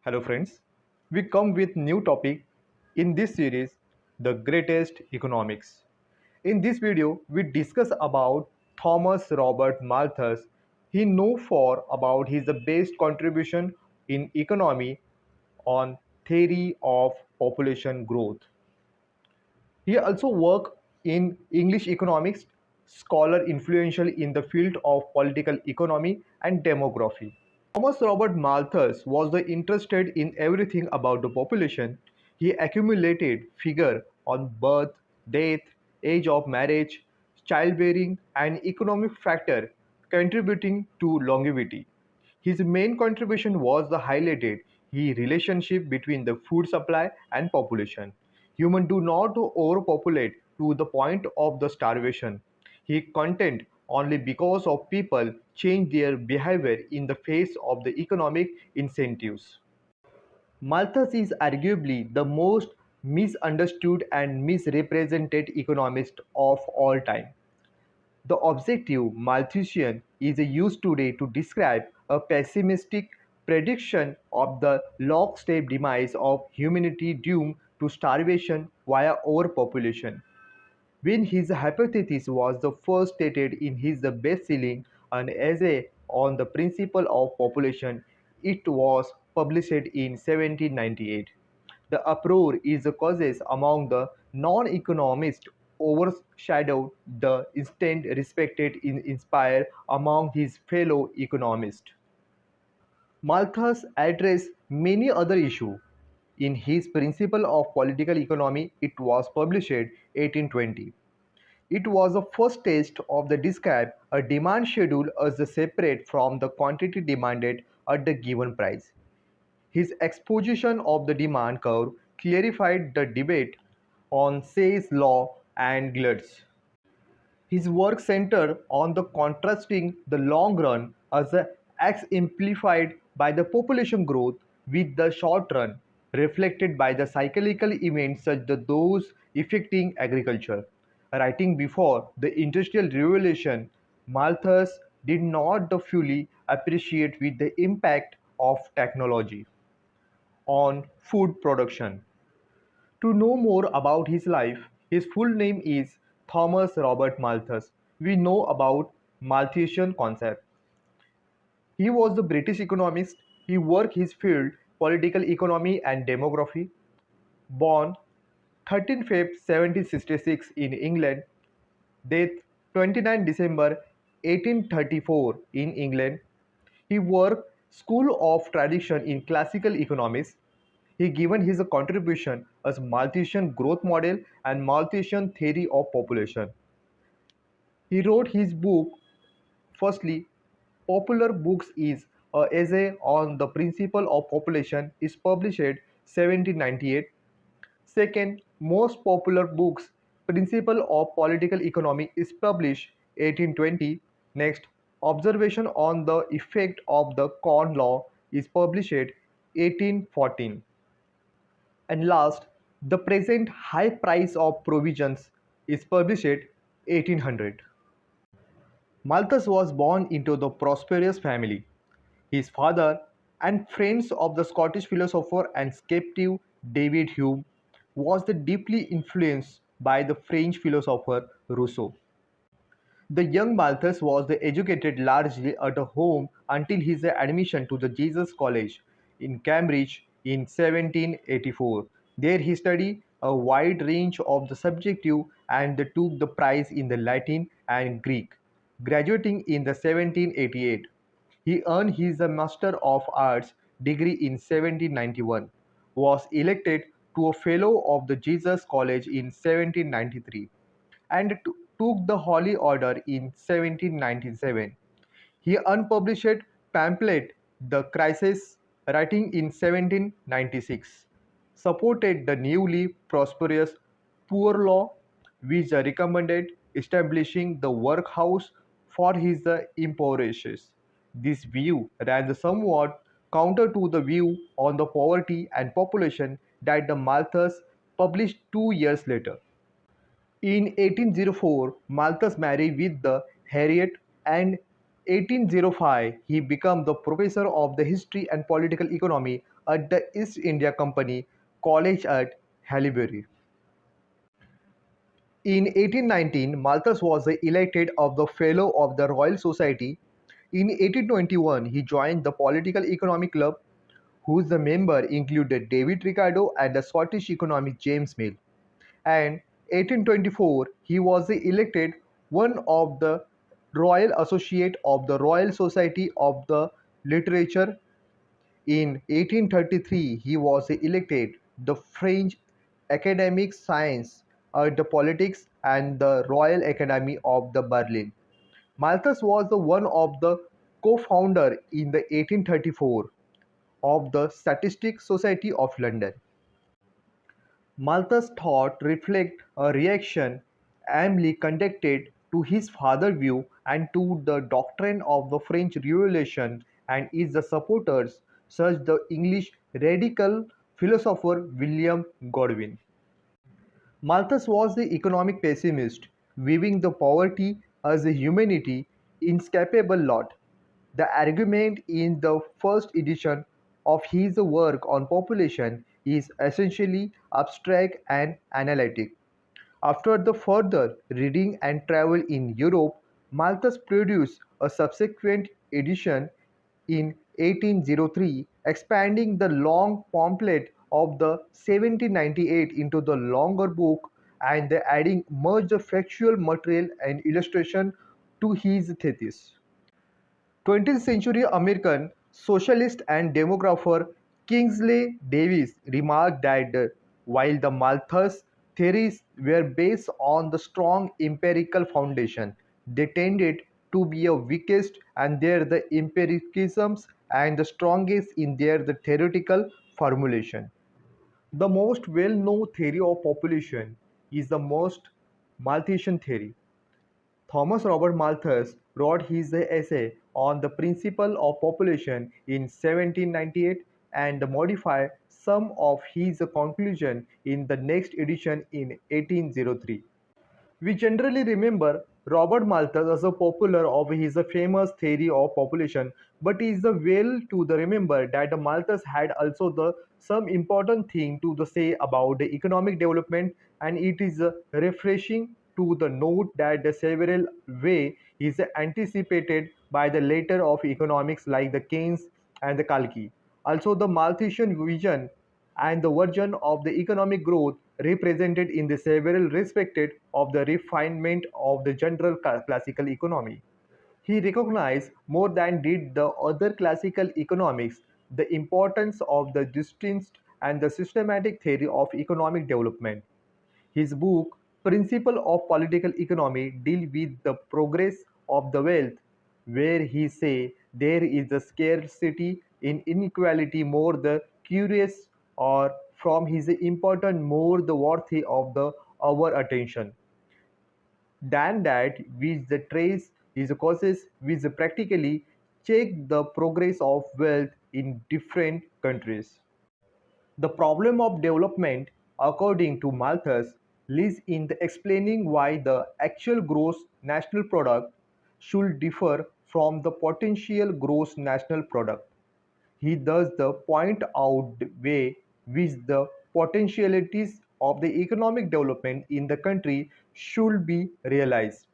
Hello friends, we come with new topic in this series, the Greatest Economics. In this video, we discuss about Thomas Robert Malthus. He known for about his best contribution in economy on theory of population growth. He also worked in English economics, scholar influential in the field of political economy and demography. Thomas Robert Malthus was interested in everything about the population. He accumulated figures on birth, death, age of marriage, childbearing, and economic factor contributing to longevity. His main contribution was the highlighted the relationship between the food supply and population. Humans do not overpopulate to the point of the starvation. He content only because of people change their behavior in the face of the economic incentives. Malthus is arguably the most misunderstood and misrepresented economist of all time. The objective Malthusian is used today to describe a pessimistic prediction of the lockstep demise of humanity doomed to starvation via overpopulation. When his hypothesis was the first stated in his best-selling An Essay on the Principle of Population, it was published in 1798. The uproar it causes among the non-economists overshadowed the instant respect it inspired among his fellow economists. Malthus addressed many other issues. In his Principle of Political Economy, it was published 1820. It was the first test of the describe a demand schedule as separate from the quantity demanded at the given price. His exposition of the demand curve clarified the debate on Say's law and gluts. His work centered on the contrasting the long run as exemplified by the population growth with the short run reflected by the cyclical events such as those affecting agriculture. Writing before the Industrial Revolution, Malthus did not fully appreciate with the impact of technology on food production. To know more about his life, his full name is Thomas Robert Malthus. We know about Malthusian concept. He was the British economist. He worked his field political economy and demography. Born 13 Feb 1766 in England, death 29 December 1834 in England. He worked School of Tradition in Classical Economics. He given his contribution as Malthusian growth model and Malthusian theory of population. He wrote his book, firstly, Popular Books is a essay on the principle of population is published 1798. Second, Most Popular Books, Principle of Political Economy is published 1820. Next, Observation on the Effect of the Corn Law is published 1814. And last, The Present High Price of Provisions is published 1800. Malthus was born into the prosperous family. His father and friends of the Scottish philosopher and skeptic David Hume was deeply influenced by the French philosopher Rousseau. The young Malthus was educated largely at home until his admission to the Jesus College in Cambridge in 1784. There he studied a wide range of the subjective and took the prize in the Latin and Greek. Graduating in the 1788, he earned his Master of Arts degree in 1791, was elected to a Fellow of the Jesus College in 1793, and took the Holy Order in 1797. He unpublished pamphlet The Crisis, writing in 1796, supported the newly prosperous Poor Law, which recommended establishing the workhouse for his impoverished. This view ran somewhat counter to the view on the poverty and population that the Malthus published 2 years later. In 1804, Malthus married with the Harriet and 1805, he became the professor of the history and political economy at the East India Company College at Haileybury. In 1819, Malthus was elected of the Fellow of the Royal Society. In 1821, he joined the Political Economy Club, whose member included David Ricardo and the Scottish economist James Mill. And 1824, he was elected one of the Royal Associate of the Royal Society of the Literature. In 1833, he was elected the French Academic Science, the Politics and the Royal Academy of the Berlin. Malthus was the one of the co-founder in the 1834 of the Statistics Society of London. Malthus' thought reflect a reaction aimly conducted to his father's view and to the doctrine of the French Revolution and is the supporters such the English radical philosopher William Godwin. Malthus was the economic pessimist, viewing the poverty as a humanity inescapable lot. The argument in the first edition of his work on population is essentially abstract and analytic. After the further reading and travel in Europe, Malthus produced a subsequent edition in 1803, expanding the long pamphlet of the 1798 into the longer book and adding much factual material and illustration to his thesis. 20th century American socialist and demographer Kingsley Davis remarked that while the Malthus theories were based on the strong empirical foundation, they tended to be a weakest and their the empiricisms and the strongest in their the theoretical formulation. The most well-known theory of population is the most Malthusian theory. Thomas Robert Malthus wrote his essay on the principle of population in 1798 and modified some of his conclusions in the next edition in 1803. We generally remember Robert Malthus as a popular of his famous theory of population, but it is well to the remember that Malthus had also the some important thing to the say about the economic development, and it is refreshing to the note that the several way is anticipated by the later of economics like the Keynes and the Kalki. Also the Malthusian vision and the version of the economic growth represented in the several respected of the refinement of the general classical economy. He recognized more than did the other classical economics the importance of the distinct and the systematic theory of economic development. His book, Principle of Political Economy, deal with the progress of the wealth, where he say there is a scarcity in inequality more the curious or from his important more the worthy of the our attention than that which the trace is causes which practically check the progress of wealth in different countries. The problem of development, according to Malthus, lies in the explaining why the actual gross national product should differ from the potential gross national product. He thus point out the way which the potentialities of the economic development in the country should be realized.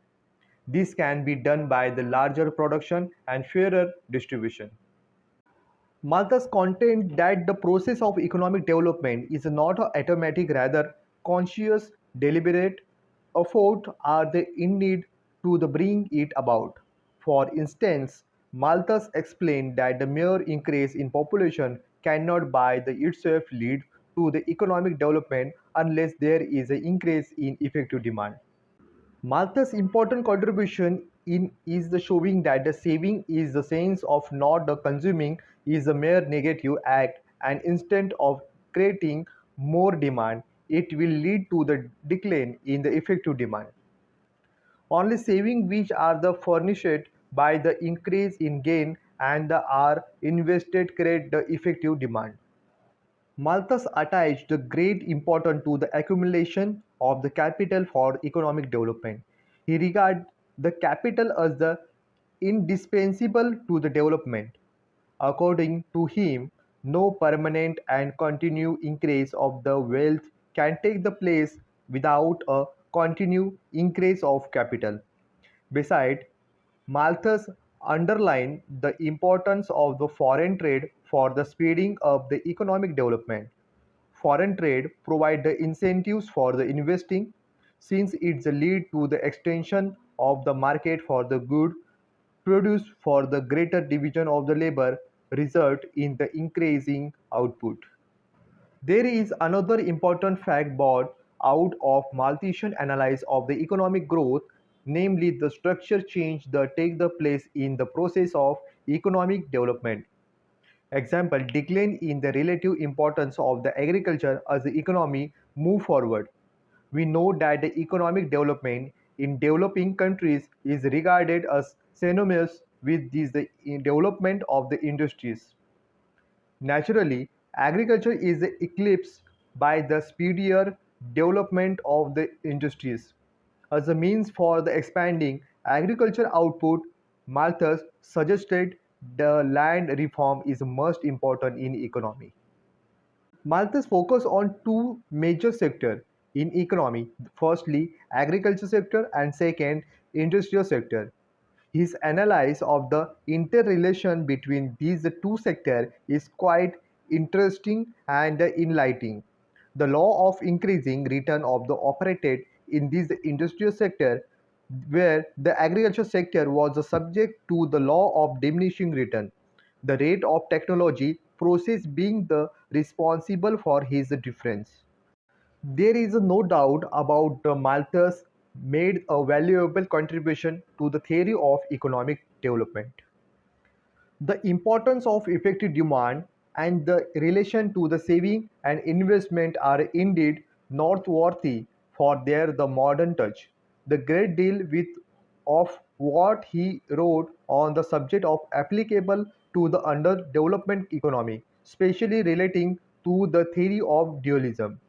This can be done by the larger production and fairer distribution. Malthus contends that the process of economic development is not automatic, rather conscious, deliberate effort are the in need to the bring it about. For instance, Malthus explained that the mere increase in population cannot by the itself lead to the economic development unless there is an increase in effective demand. Malthus' important contribution in is the showing that the saving is the sense of not the consuming is a mere negative act and instead of creating more demand, it will lead to the decline in the effective demand. Only saving which are the furnished by the increase in gain and the are invested create the effective demand. Malthus attached great importance to the accumulation of the capital for economic development. He regarded the capital as the indispensable to the development. According to him, no permanent and continued increase of the wealth can take the place without a continued increase of capital. Besides, Malthus underlined the importance of the foreign trade for the speeding up the economic development. Foreign trade provides the incentives for the investing since it leads to the extension of the market for the good produced for the greater division of the labor result in the increasing output. There is another important fact brought out of Malthusian analysis of the economic growth, namely the structure change that take the place in the process of economic development. Example, decline in the relative importance of the agriculture as the economy move forward. We know that the economic development in developing countries is regarded as synonymous with the development of the industries. Naturally, agriculture is eclipsed by the speedier development of the industries. As a means for the expanding agriculture output, Malthus suggested the land reform is most important in economy. Malthus focused on two major sectors in economy. Firstly, agriculture sector and second, industrial sector. His analysis of the interrelation between these two sectors is quite interesting and enlightening. The law of increasing return of the operated in this industrial sector where the agriculture sector was subject to the law of diminishing return, the rate of technology process being the responsible for his difference. There is no doubt about the Malthus made a valuable contribution to the theory of economic development. The importance of effective demand and the relation to the saving and investment are indeed noteworthy for their the modern touch. The great deal with of what he wrote on the subject of applicable to the underdevelopment economy, especially relating to the theory of dualism.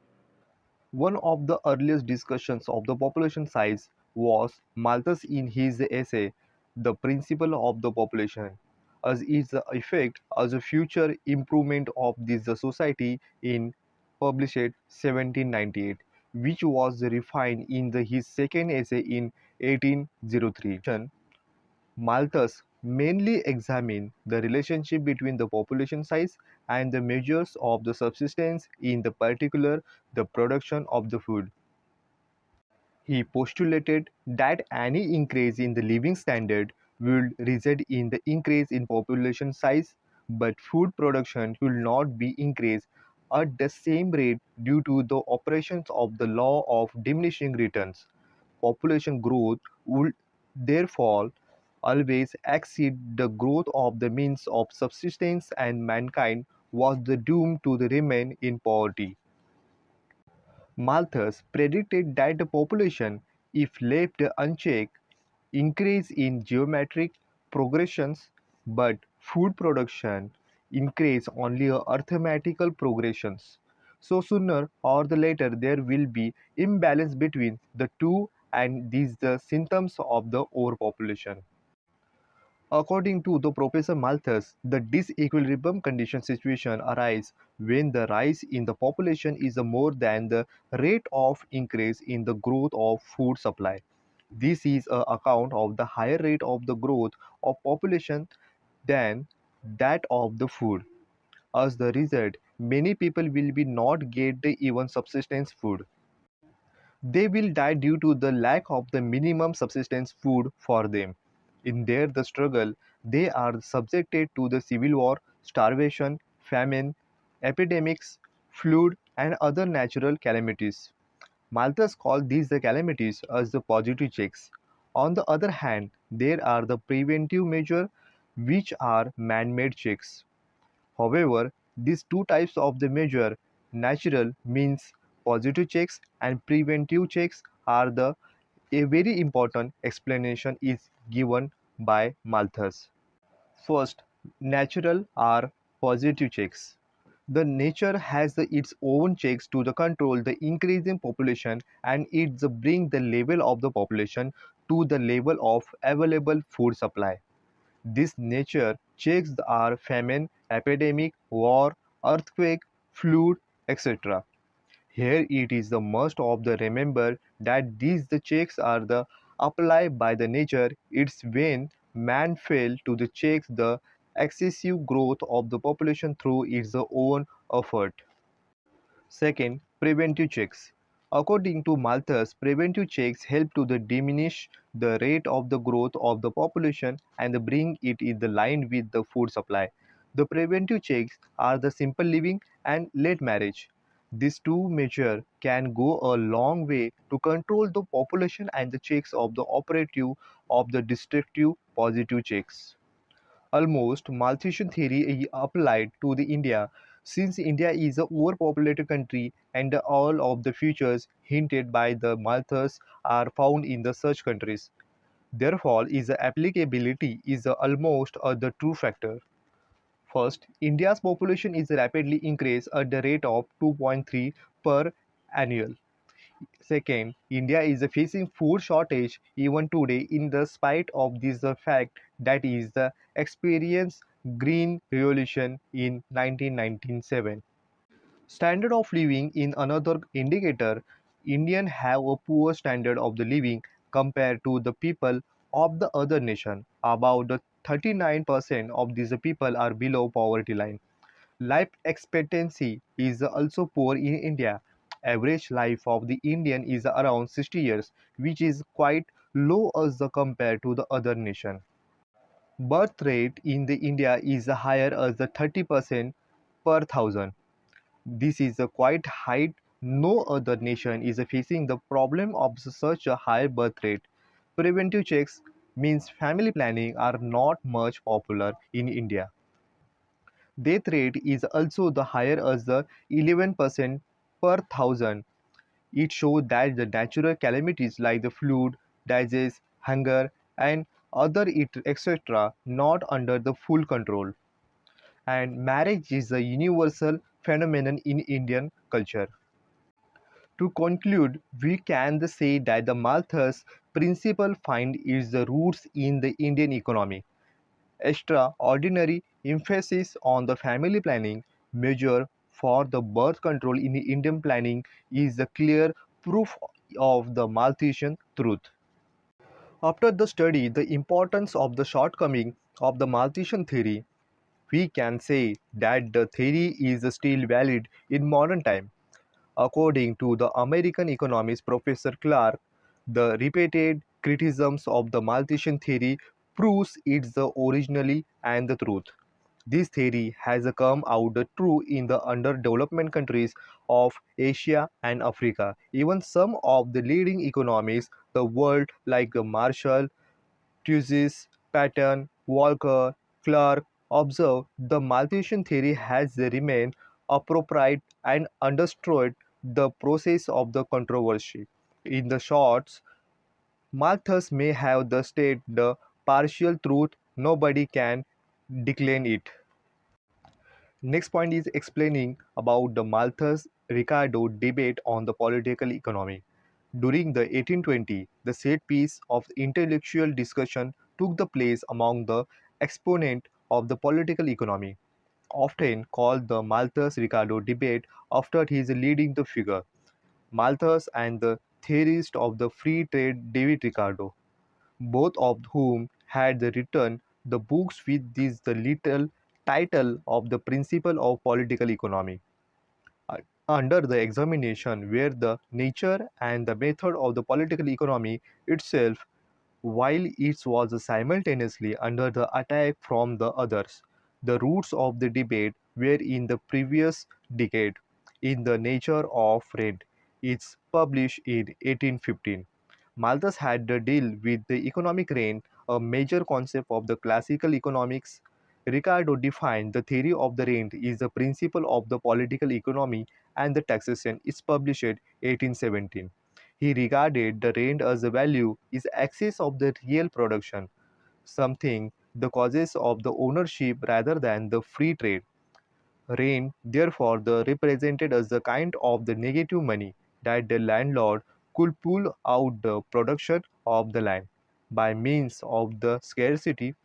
One of the earliest discussions of the population size was Malthus in his essay The Principle of the Population, as its effect as a future improvement of this society in published 1798, which was refined in his second essay in 1803. Malthus mainly examined the relationship between the population size and the measures of the subsistence, in the particular the production of the food. He postulated that any increase in the living standard would result in the increase in population size, but food production will not be increased at the same rate due to the operations of the law of diminishing returns. Population growth would therefore always exceed the growth of the means of subsistence, and mankind was doomed to remain in poverty. Malthus predicted that the population, if left unchecked, increase in geometric progressions, but food production increase only arithmetical progressions. So sooner or the later there will be imbalance between the two, and these the symptoms of the overpopulation. According to the Professor Malthus, the disequilibrium condition situation arises when the rise in the population is more than the rate of increase in the growth of food supply. This is a account of the higher rate of the growth of population than that of the food. As the result, many people will be not get the even subsistence food. They will die due to the lack of the minimum subsistence food for them. In their the struggle, they are subjected to the civil war, starvation, famine, epidemics, flood, and other natural calamities. Malthus called these the calamities as the positive checks. On the other hand, there are the preventive measures, which are man-made checks. However, these two types of the measure, natural means positive checks and preventive checks, are the a very important explanation is given by Malthus. First, natural are positive checks. The nature has its own checks to the control the increase in population, and it bring the level of the population to the level of available food supply. These nature checks are famine, epidemic, war, earthquake, flood, etc. Here it is the must of the remember that these the checks are the applied by the nature. It's when man fail to the checks the excessive growth of the population through its own effort. Second, preventive checks. According to Malthus, preventive checks help to the diminish the rate of the growth of the population and bring it in the line with the food supply. The preventive checks are the simple living and late marriage. These two measures can go a long way to control the population and the checks of the operative of the destructive positive checks. Almost Malthusian theory is applied to the India, since India is a overpopulated country and all of the features hinted by the Malthus are found in the such countries. Therefore, its applicability is almost the true factor. First, India's population is rapidly increased at the rate of 2.3 per annual. Second, India is facing food shortage even today in the spite of this fact that is the experience green revolution in 1997. Standard of living in another indicator, Indians have a poor standard of the living compared to the people of the other nation. About the 39% of these people are below poverty line. Life expectancy is also poor in India. Average life of the Indian is around 60 years, which is quite low as compared to the other nation. Birth rate in the India is higher as the 30% per thousand. This is a quite high. No other nation is facing the problem of such a high birth rate. Preventive checks means family planning are not much popular in India. Death rate is also the higher as the 11% per thousand. It shows that the natural calamities like the flood, disease, hunger, and other etc. not under the full control. And marriage is a universal phenomenon in Indian culture. To conclude, we can say that the Malthus principle find its roots in the Indian economy. Extraordinary emphasis on the family planning measure for the birth control in the Indian planning is a clear proof of the Malthusian truth. After the study the importance of the shortcoming of the Malthusian theory, we can say that the theory is still valid in modern time. According to the American economist Professor Clark, the repeated criticisms of the Malthusian theory proves it's the originally and the truth. This theory has come out true in the underdeveloped countries of Asia and Africa. Even some of the leading economists the world like Marshall, Tusis, Patton, Walker, Clark observe the Malthusian theory has remained appropriate and understood the process of the controversy. In the shorts, Malthus may have the state the partial truth, nobody can decline it. Next point is explaining about the Malthus-Ricardo debate on the political economy. During the 1820, the set piece of intellectual discussion took the place among the exponent of the political economy, often called the Malthus-Ricardo debate after his leading the figure, Malthus and the theorist of the free trade David Ricardo, both of whom had written the books with this the little title of the principle of political economy. Uh, Under the examination where the nature and the method of the political economy itself, while it was simultaneously under the attack from the others. The roots of the debate were in the previous decade. In the nature of rent, it's published in 1815. Malthus had to deal with the economic rent, a major concept of the classical economics. Ricardo defined the theory of the rent is the principle of the political economy and the taxation is published 1817. He regarded the rent as a value is excess of the real production, something the causes of the ownership rather than the free trade. Rent, therefore, the represented as the kind of the negative money that the landlord could pull out the production of the land by means of the scarcity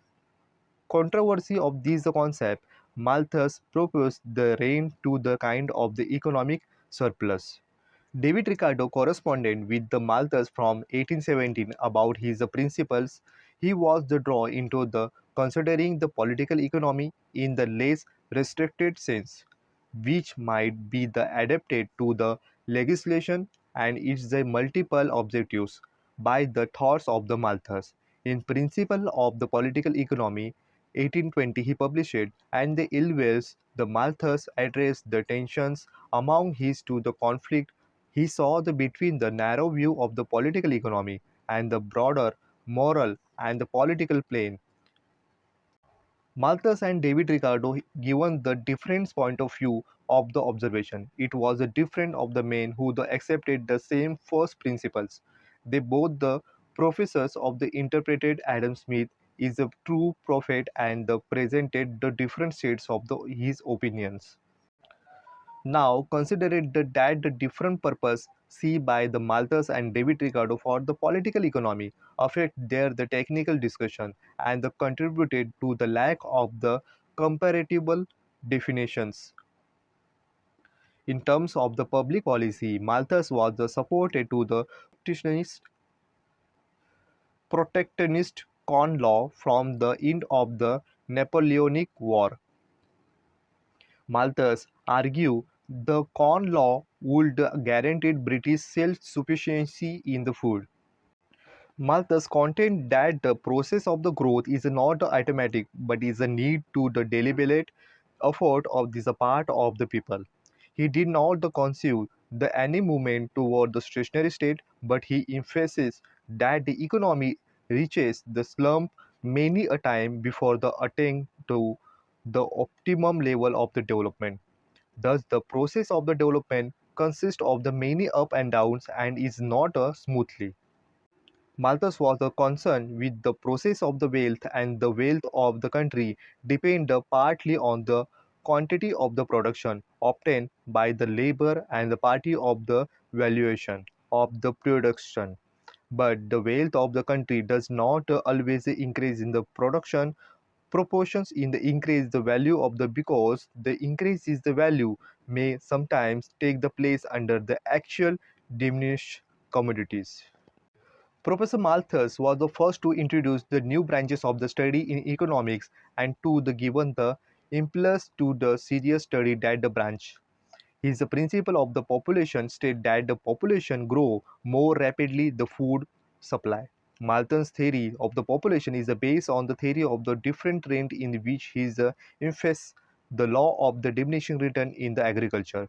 controversy of this concept, Malthus proposed the reign to the kind of the economic surplus. David Ricardo corresponded with the Malthus from 1817 about his principles. He was the draw into the considering the political economy in the less restricted sense, which might be the adapted to the legislation and its the multiple objectives by the thoughts of the Malthus. In Principle of the Political Economy, 1820 he published it, and the illness the Malthus addressed the tensions among his to the conflict he saw the between the narrow view of the political economy and the broader moral and the political plane. Malthus and David Ricardo given the different point of view of the observation. It was a different of the men who the accepted the same first principles. They both the professors of the interpreted Adam Smith is a true prophet and the presented the different shades of his opinions. Now consider it that the different purpose seen by the Malthus and David Ricardo for the political economy affect their the technical discussion and the contributed to the lack of the comparable definitions. In terms of the public policy, Malthus was the supported to the protectionist corn law from the end of the Napoleonic War. Malthus argued the Corn Law would guarantee British self-sufficiency in the food. Malthus contended that the process of the growth is not automatic but is a need to the deliberate effort of this part of the people. He did not conceive the any movement toward the stationary state, but he emphasized that the economy reaches the slump many a time before the attain to the optimum level of the development. Thus, the process of the development consists of the many up and downs and is not smoothly. Malthus was concerned with the process of the wealth, and the wealth of the country depend partly on the quantity of the production obtained by the labor and the party of the valuation of the production. But the wealth of the country does not always increase in the production proportions in the increase the value of the because the increase is the value may sometimes take the place under the actual diminished commodities. Professor Malthus was the first to introduce the new branches of the study in economics and to the given the impulse to the serious study that the branch. His principle of the population state that the population grow more rapidly the food supply. Malthus's theory of the population is based on the theory of the different trend in which he emphasizes the law of the diminishing return in the agriculture.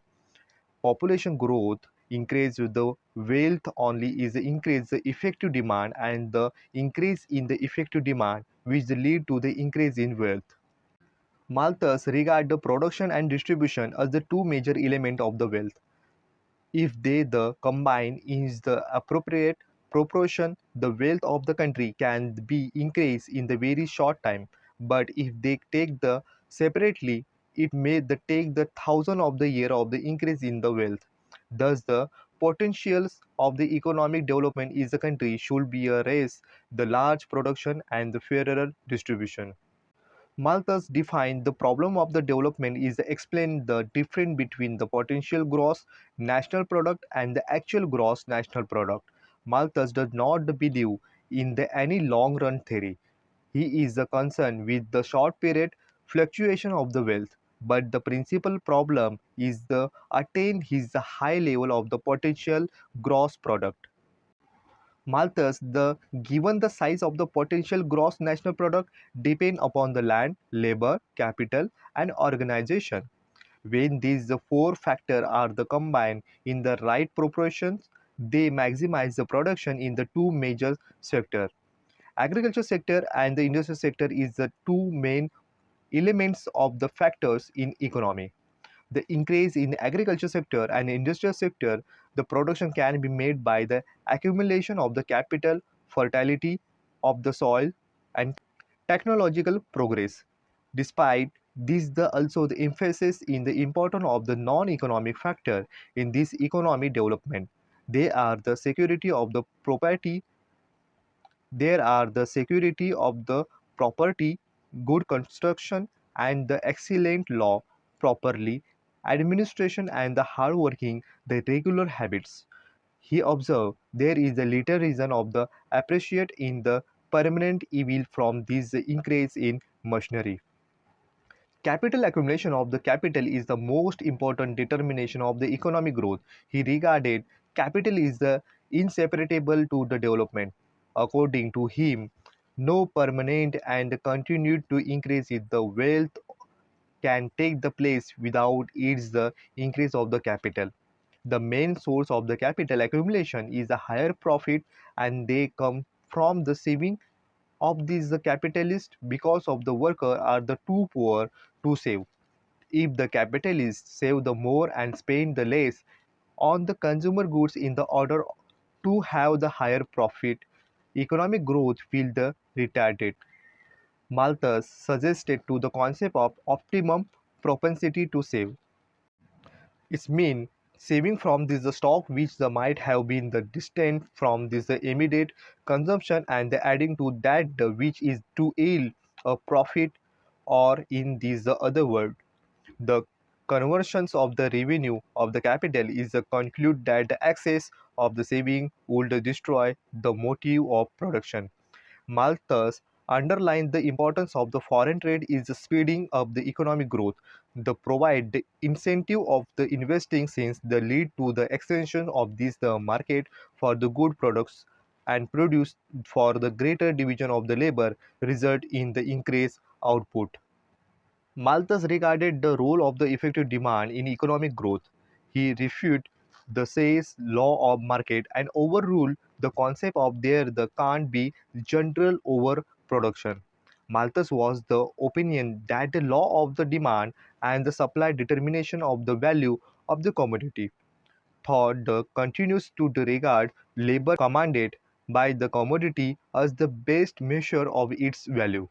Population growth increase with the wealth only is increase the effective demand and the increase in the effective demand which lead to the increase in wealth. Malthus regard the production and distribution as the two major elements of the wealth. If they the combine is the appropriate proportion, the wealth of the country can be increased in the very short time. But if they take the separately, it may the take the thousand of the year of the increase in the wealth. Thus, the potentials of the economic development is the country should be a raise the large production and the fairer distribution. Malthus defined the problem of the development is to explain the difference between the potential gross national product and the actual gross national product. Malthus does not believe in the any long run theory. He is concerned with the short period fluctuation of the wealth. But the principal problem is the attain his high level of the potential gross product. Malthus, the given the size of the potential gross national product depend upon the land, labor, capital, and organization. When these four factors are the combined in the right proportions, they maximize the production in the two major sectors. Agriculture sector and the industrial sector is the two main elements of the factors in economy. The increase in agriculture sector and industrial sector, the production can be made by the accumulation of the capital, fertility of the soil, and technological progress. Despite this, the also the emphasis in the importance of the non-economic factor in this economic development. They are the security of the property. There are the security of the property, good construction, and the excellent law, properly administration, and the hardworking, the regular habits. He observed there is a little reason of the appreciate in the permanent evil from this increase in machinery. Capital accumulation of the capital is the most important determination of the economic growth. He regarded capital is the inseparable to the development. According to him, no permanent and continued to increase in the wealth can take the place without its the increase of the capital. The main source of the capital accumulation is a higher profit, and they come from the saving of these the capitalists because of the worker are the too poor to save. If the capitalists save the more and spend the less on the consumer goods in the order to have the higher profit, economic growth will the retarded. Malthus suggested to the concept of optimum propensity to save. It means saving from this the stock which the might have been the distant from this the immediate consumption, and the adding to that the which is to yield a profit, or in this the other word the conversions of the revenue of the capital is a conclude that the excess of the saving would destroy the motive of production. Malthus underlined the importance of the foreign trade is the speeding up the economic growth. The provide the incentive of the investing since the lead to the extension of this the market for the good products and produce for the greater division of the labor result in the increased output. Malthus regarded the role of the effective demand in economic growth. He refuted the Say's law of market and overruled the concept of there can't be general overproduction. Malthus was the opinion that the law of the demand and the supply determination of the value of the commodity. Thought the continues to regard labor commanded by the commodity as the best measure of its value.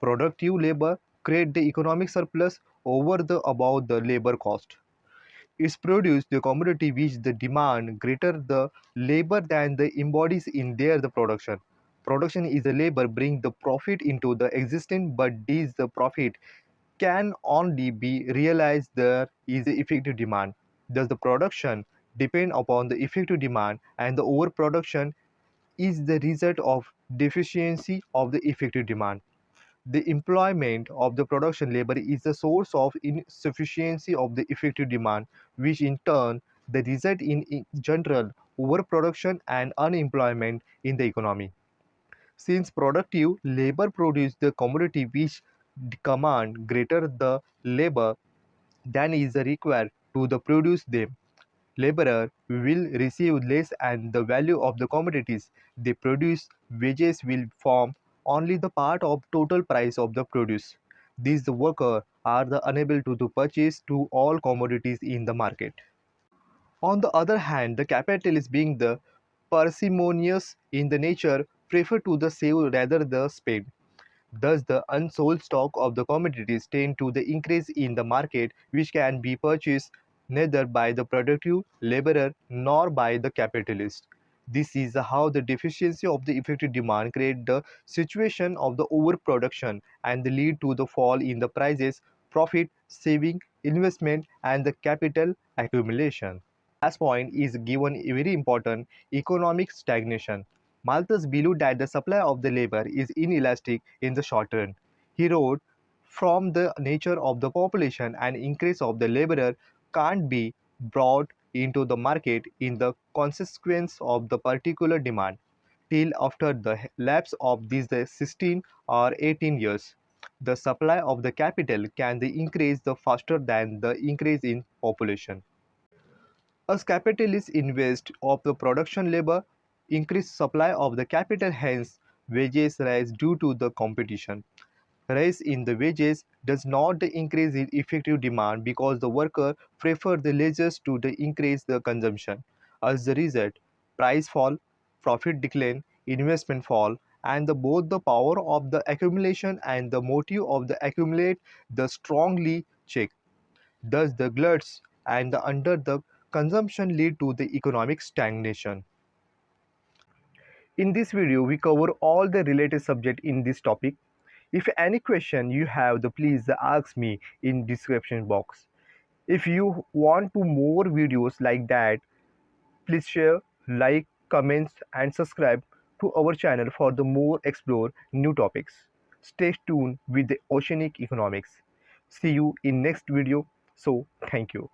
Productive labor create the economic surplus over the above the labor cost. It's produce the commodity which the demand greater the labor than the embodies in their the production. Production is the labor bring the profit into the existence, but this the profit can only be realized there is the effective demand. Thus the production depend upon the effective demand, and the overproduction is the result of deficiency of the effective demand. The employment of the production labor is the source of insufficiency of the effective demand, which in turn the result in general overproduction and unemployment in the economy. Since productive labor produce the commodity which command greater the labor than is required to the produce them, laborer will receive less, and the value of the commodities they produce wages will form only the part of total price of the produce. These the worker are the unable to purchase to all commodities in the market. On the other hand, the capitalist being the parsimonious in the nature prefer to the save rather the spend. Thus, the unsold stock of the commodities tend to the increase in the market, which can be purchased neither by the productive laborer nor by the capitalist. This is how the deficiency of the effective demand create the situation of the overproduction and lead to the fall in the prices, profit, saving, investment, and the capital accumulation. Last point is given a very important economic stagnation. Malthus believed that the supply of the labor is inelastic in the short run. He wrote, from the nature of the population, an increase of the laborer can't be brought into the market in the consequence of the particular demand till after the lapse of these 16 or 18 years. The supply of the capital can increase the faster than the increase in population. As capitalists invest of the production labor, increase supply of the capital, hence wages rise due to the competition. Rise in the wages does not increase in effective demand because the worker prefer the leisures to the increase the consumption. As the result, price fall, profit decline, investment fall, and both the power of the accumulation and the motive of the accumulate the strongly check. Thus, the gluts and the under the consumption lead to the economic stagnation. In this video, we cover all the related subject in this topic. If any question you have, please ask me in description box. If you want to more videos like that, please share, like, comments and subscribe to our channel for the more explore new topics. Stay tuned with the Oceanic Economics. See you in next video. So thank you.